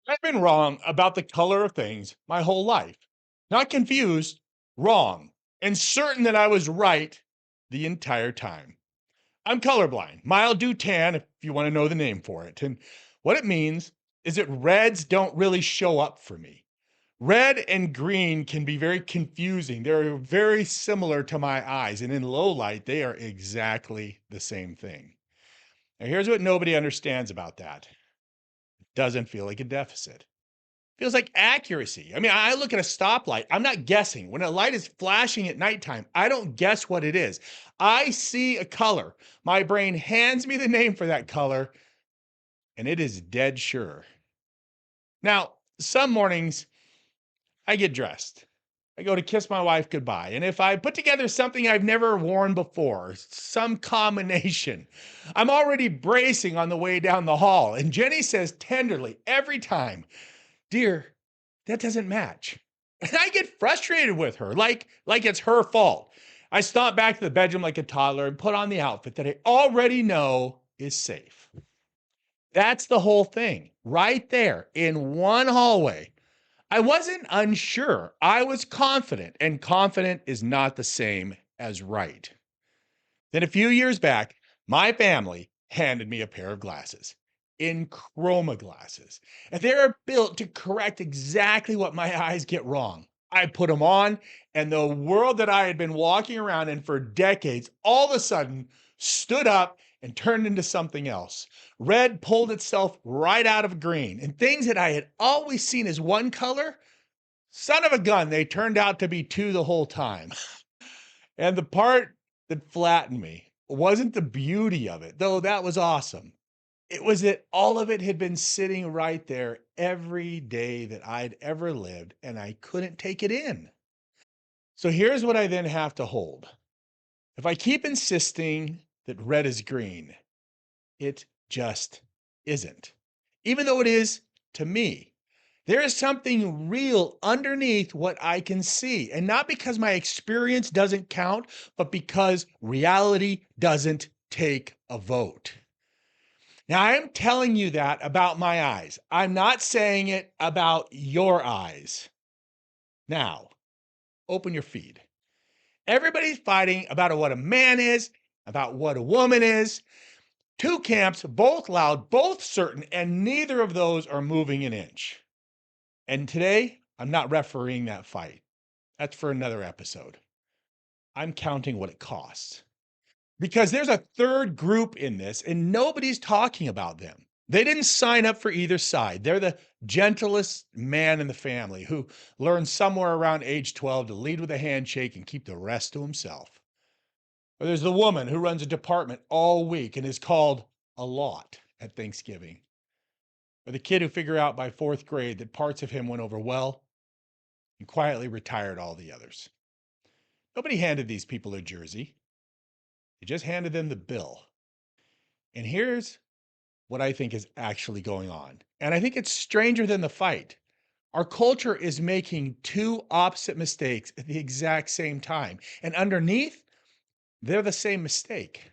I've been wrong about the color of things my whole life. Not confused, wrong, and certain that I was right the entire time. I'm colorblind, mild due tan, if you want to know the name for it. And what it means is that reds don't really show up for me. Red and green can be very confusing. They're very similar to my eyes, and in low light, they are exactly the same thing. Now, here's what nobody understands about that. It doesn't feel like a deficit. Feels like accuracy. I mean, I look at a stoplight. I'm not guessing. When a light is flashing at nighttime, I don't guess what it is. I see a color. My brain hands me the name for that color, and it is dead sure. Now, some mornings I get dressed. I go to kiss my wife goodbye. And if I put together something I've never worn before, some combination, I'm already bracing on the way down the hall. And Jenny says tenderly every time, "Dear, that doesn't match." And I get frustrated with her, like it's her fault. I stomp back to the bedroom like a toddler and put on the outfit that I already know is safe. That's the whole thing, right there in one hallway. I wasn't unsure. I was confident, and confident is not the same as right. Then a few years back, my family handed me a pair of glasses in chroma glasses. And they're built to correct exactly what my eyes get wrong. I put them on, and the world that I had been walking around in for decades all of a sudden stood up and turned into something else. Red pulled itself right out of green, and things that I had always seen as one color, son of a gun, they turned out to be two the whole time. And the part that flattened me wasn't the beauty of it, though that was awesome. It was that all of it had been sitting right there every day that I'd ever lived, and I couldn't take it in. So here's what I then have to hold. If I keep insisting that red is green, it just isn't, even though it is to me. There is something real underneath what I can see, and not because my experience doesn't count, but because reality doesn't take a vote. Now, I'm telling you that about my eyes. I'm not saying it about your eyes. Now, open your feed. Everybody's fighting about what a man is, about what a woman is. Two camps, both loud, both certain, and neither of those are moving an inch. And today, I'm not refereeing that fight. That's for another episode. I'm counting what it costs. Because there's a third group in this, and nobody's talking about them. They didn't sign up for either side. They're the gentlest man in the family who learned somewhere around age 12 to lead with a handshake and keep the rest to himself. Or there's the woman who runs a department all week and is called a lot at Thanksgiving. Or the kid who figured out by fourth grade that parts of him went over well and quietly retired all the others. Nobody handed these people a jersey. They just handed them the bill. And here's what I think is actually going on. And I think it's stranger than the fight. Our culture is making two opposite mistakes at the exact same time. And underneath, they're the same mistake.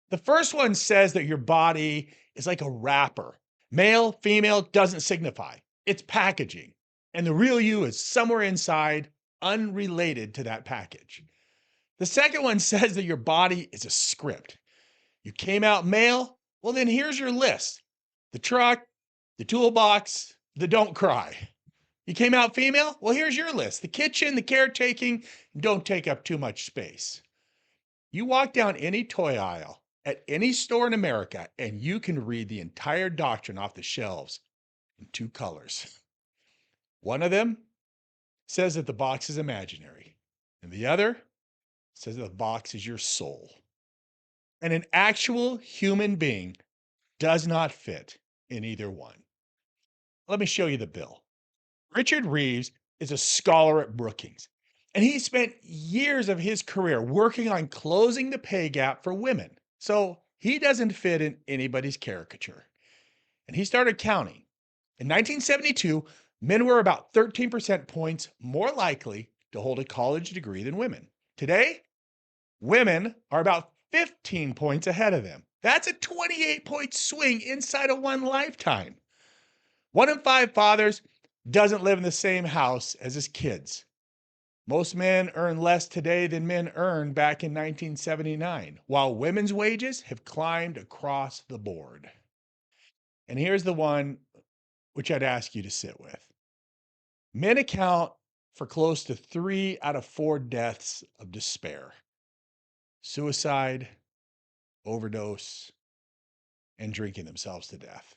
The first one says that your body is like a wrapper. Male, female, doesn't signify. It's packaging. And the real you is somewhere inside, unrelated to that package. The second one says that your body is a script. You came out male? Well, then here's your list: the truck, the toolbox, the don't cry. You came out female? Well, here's your list: the kitchen, the caretaking, don't take up too much space. You walk down any toy aisle at any store in America, and you can read the entire doctrine off the shelves in two colors. One of them says that the box is imaginary, and the other says that the box is your soul. And an actual human being does not fit in either one. Let me show you the bill. Richard Reeves is a scholar at Brookings, and he spent years of his career working on closing the pay gap for women. So he doesn't fit in anybody's caricature. And he started counting. In 1972, men were about 13% points more likely to hold a college degree than women. Today, women are about 15 points ahead of them. That's a 28-point swing inside of one lifetime. One in five fathers doesn't live in the same house as his kids. Most men earn less today than men earned back in 1979, while women's wages have climbed across the board. And here's the one which I'd ask you to sit with. Men account for close to 3 out of 4 deaths of despair, suicide, overdose, and drinking themselves to death.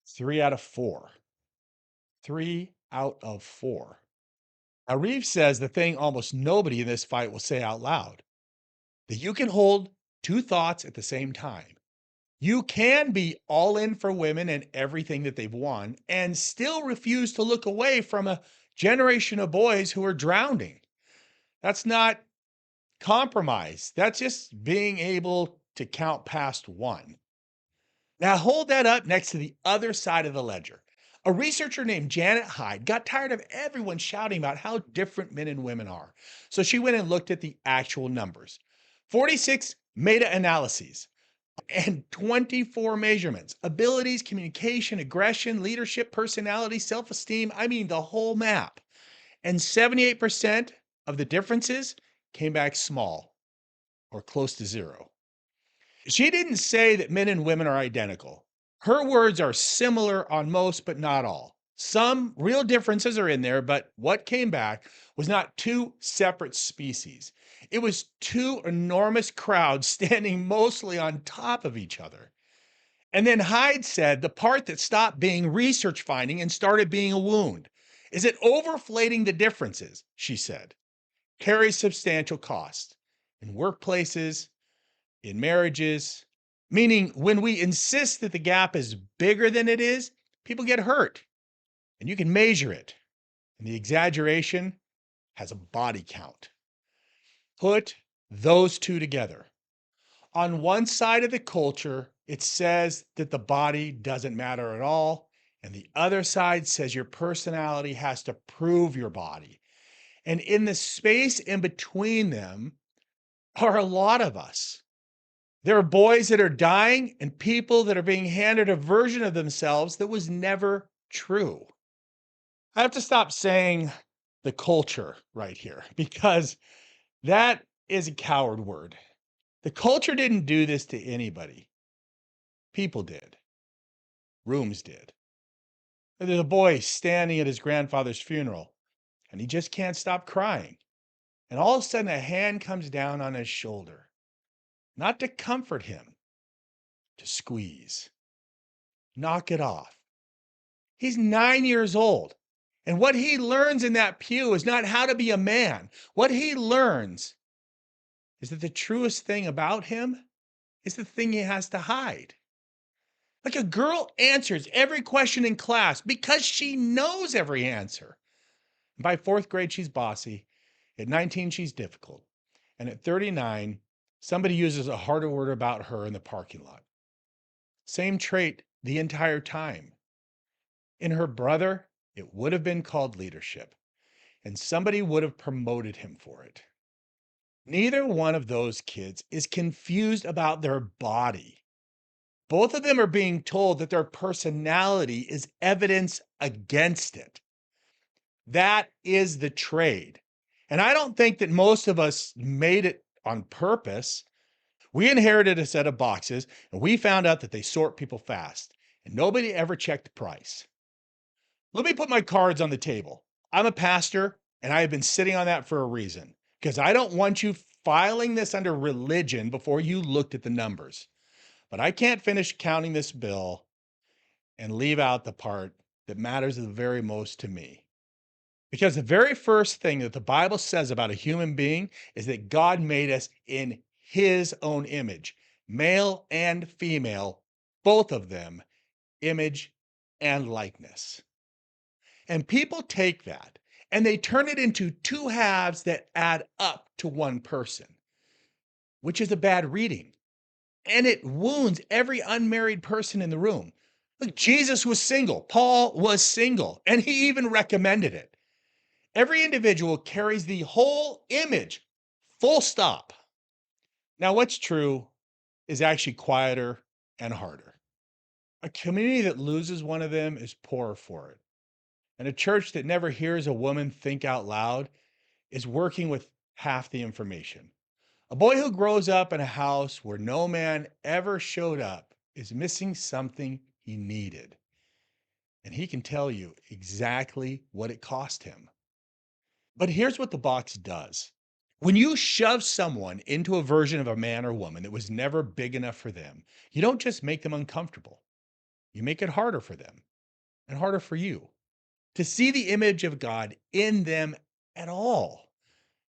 3 out of 4. 3 out of 4. Now, Reeves says the thing almost nobody in this fight will say out loud, that you can hold two thoughts at the same time. You can be all in for women and everything that they've won and still refuse to look away from a generation of boys who are drowning. That's not compromise. That's just being able to count past one. Now, hold that up next to the other side of the ledger. A researcher named Janet Hyde got tired of everyone shouting about how different men and women are. So she went and looked at the actual numbers. 46 meta analyses and 24 measurements: abilities, communication, aggression, leadership, personality, self esteem. I mean, the whole map. And 78% of the differences came back small or close to zero. She didn't say that men and women are identical. Her words are similar on most, but not all. Some real differences are in there, but what came back was not two separate species. It was two enormous crowds standing mostly on top of each other. And then Hyde said the part that stopped being research finding and started being a wound is that overflating the differences, she said, carries substantial cost in workplaces, in marriages, meaning when we insist that the gap is bigger than it is, people get hurt. And you can measure it. And the exaggeration has a body count. Put those two together. On one side of the culture, it says that the body doesn't matter at all. And the other side says your personality has to prove your body. And in the space in between them are a lot of us. There are boys that are dying and people that are being handed a version of themselves that was never true. I have to stop saying the culture right here because that is a coward word. The culture didn't do this to anybody. People did. Rooms did. There's a boy standing at his grandfather's funeral and he just can't stop crying. And all of a sudden, a hand comes down on his shoulder, not to comfort him, to squeeze, knock it off. He's 9 years old. And what he learns in that pew is not how to be a man. What he learns is that the truest thing about him is the thing he has to hide. Like a girl answers every question in class because she knows every answer. By 4th grade, she's bossy. At 19, she's difficult. And at 39, somebody uses a harder word about her in the parking lot. Same trait the entire time. In her brother, it would have been called leadership, and somebody would have promoted him for it. Neither one of those kids is confused about their body. Both of them are being told that their personality is evidence against it. That is the trade. And I don't think that most of us made it on purpose. We inherited a set of boxes and we found out that they sort people fast, and nobody ever checked the price. Let me put my cards on the table. I'm a pastor and I have been sitting on that for a reason, because I don't want you filing this under religion before you looked at the numbers. But I can't finish counting this bill and leave out the part that matters the very most to me. Because the very first thing that the Bible says about a human being is that God made us in his own image, male and female, both of them, image and likeness. And people take that and they turn it into two halves that add up to one person, which is a bad reading. And it wounds every unmarried person in the room. Look, Jesus was single. Paul was single, and he even recommended it. Every individual carries the whole image, full stop. Now, what's true is actually quieter and harder. A community that loses one of them is poorer for it. And a church that never hears a woman think out loud is working with half the information. A boy who grows up in a house where no man ever showed up is missing something he needed. And he can tell you exactly what it cost him. But here's what the box does. When you shove someone into a version of a man or woman that was never big enough for them, you don't just make them uncomfortable, you make it harder for them and harder for you to see the image of God in them at all.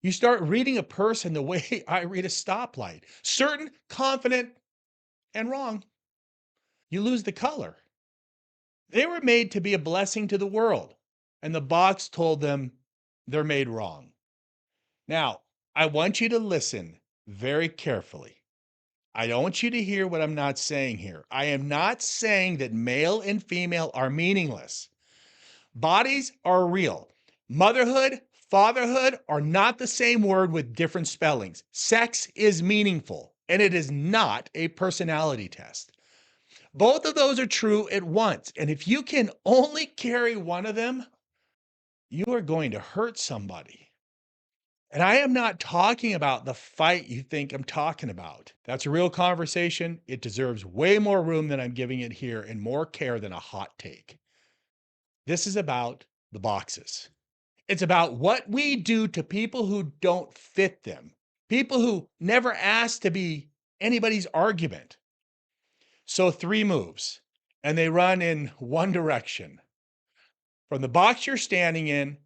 You start reading a person the way I read a stoplight, certain, confident, and wrong. You lose the color. They were made to be a blessing to the world, and the box told them they're made wrong. Now, I want you to listen very carefully. I don't want you to hear what I'm not saying here. I am not saying that male and female are meaningless. Bodies are real. Motherhood, fatherhood are not the same word with different spellings. Sex is meaningful, and it is not a personality test. Both of those are true at once. And if you can only carry one of them, you are going to hurt somebody. And I am not talking about the fight you think I'm talking about. That's a real conversation. It deserves way more room than I'm giving it here and more care than a hot take. This is about the boxes. It's about what we do to people who don't fit them, people who never asked to be anybody's argument. So 3 moves, and they run in one direction. From the box you're standing in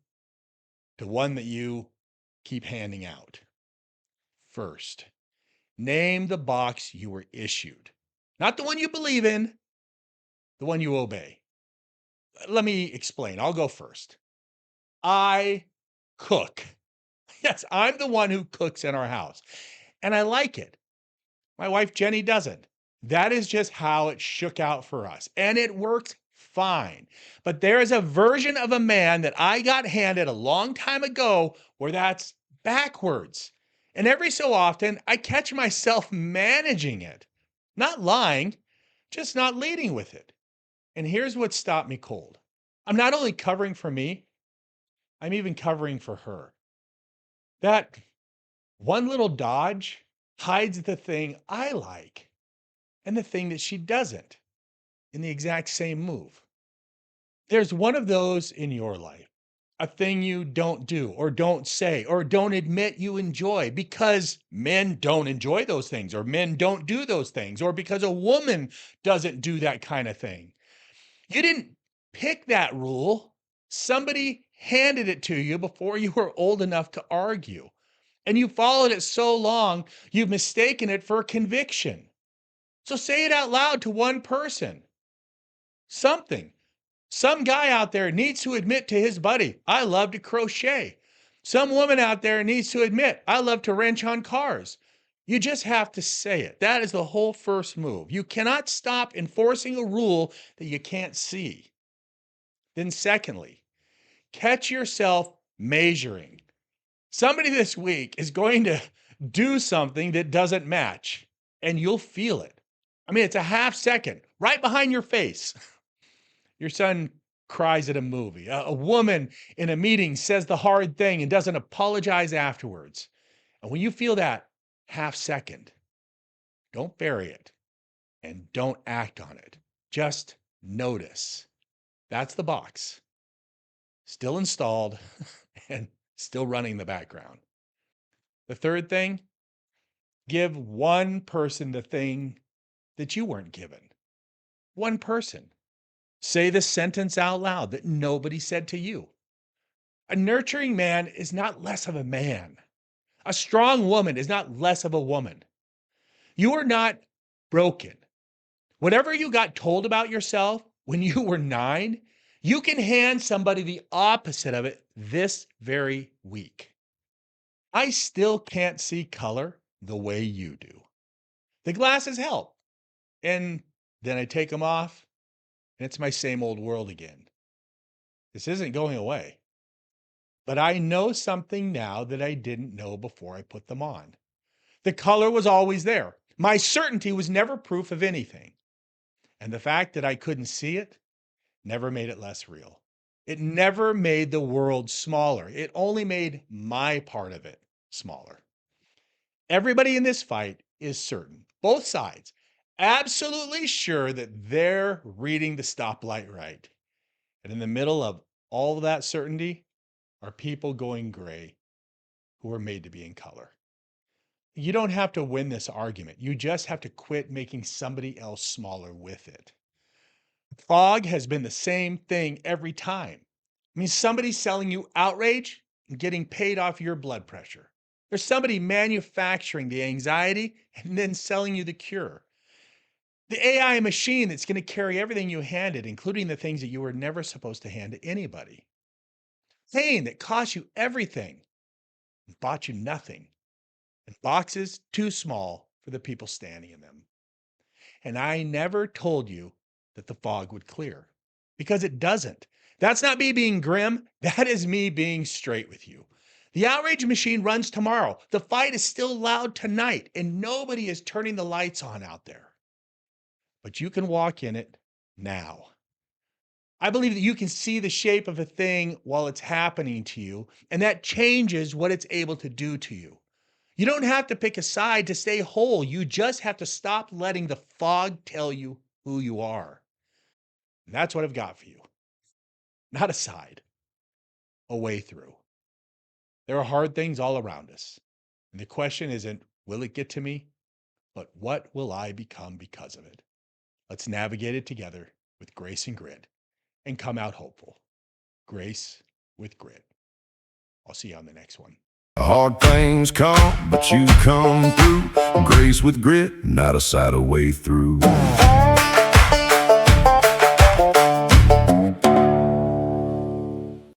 to one that you keep handing out. First, name the box you were issued. Not the one you believe in, the one you obey. Let me explain. I'll go first. I cook. Yes, I'm the one who cooks in our house, and I like it. My wife Jenny doesn't. That is just how it shook out for us, and it works fine. But there is a version of a man that I got handed a long time ago where that's backwards. And every so often, I catch myself managing it, not lying, just not leading with it. And here's what stopped me cold. I'm not only covering for me, I'm even covering for her. That one little dodge hides the thing I like and the thing that she doesn't in the exact same move. There's one of those in your life, a thing you don't do or don't say or don't admit you enjoy because men don't enjoy those things or men don't do those things or because a woman doesn't do that kind of thing. You didn't pick that rule. Somebody handed it to you before you were old enough to argue. And you followed it so long, you've mistaken it for conviction. So say it out loud to one person. Something. Some guy out there needs to admit to his buddy, I love to crochet. Some woman out there needs to admit, I love to wrench on cars. You just have to say it. That is the whole first move. You cannot stop enforcing a rule that you can't see. Then secondly, catch yourself measuring. Somebody this week is going to do something that doesn't match, and you'll feel it. I mean, it's a half second right behind your face. Your son cries at a movie. A woman in a meeting says the hard thing and doesn't apologize afterwards. And when you feel that half second, don't bury it and don't act on it. Just notice. That's the box. Still installed and still running in the background. The third thing, give one person the thing that you weren't given. One person. Say the sentence out loud that nobody said to you. A nurturing man is not less of a man. A strong woman is not less of a woman. You are not broken. Whatever you got told about yourself when you were 9, you can hand somebody the opposite of it this very week. I still can't see color the way you do. The glasses help. And then I take them off, and it's my same old world again. This isn't going away. But I know something now that I didn't know before I put them on. The color was always there. My certainty was never proof of anything. And the fact that I couldn't see it never made it less real. It never made the world smaller. It only made my part of it smaller. Everybody in this fight is certain, both sides, absolutely sure that they're reading the stoplight right. And in the middle of all of that certainty are people going gray who are made to be in color. You don't have to win this argument. You just have to quit making somebody else smaller with it. Fog has been the same thing every time. I mean, somebody's selling you outrage and getting paid off your blood pressure. There's somebody manufacturing the anxiety and then selling you the cure. The AI machine that's going to carry everything you handed, including the things that you were never supposed to hand to anybody. Pain that cost you everything and bought you nothing. And boxes too small for the people standing in them. And I never told you that the fog would clear because it doesn't. That's not me being grim. That is me being straight with you. The outrage machine runs tomorrow. The fight is still loud tonight, and nobody is turning the lights on out there. But you can walk in it now. I believe that you can see the shape of a thing while it's happening to you, and that changes what it's able to do to you. You don't have to pick a side to stay whole. You just have to stop letting the fog tell you who you are. And that's what I've got for you. Not a side, a way through. There are hard things all around us. And the question isn't, will it get to me? But what will I become because of it? Let's navigate it together with grace and grit and come out hopeful. Grace with grit. I'll see you on the next one. Hard things come, but you come through. Grace with grit, not a side, a way through.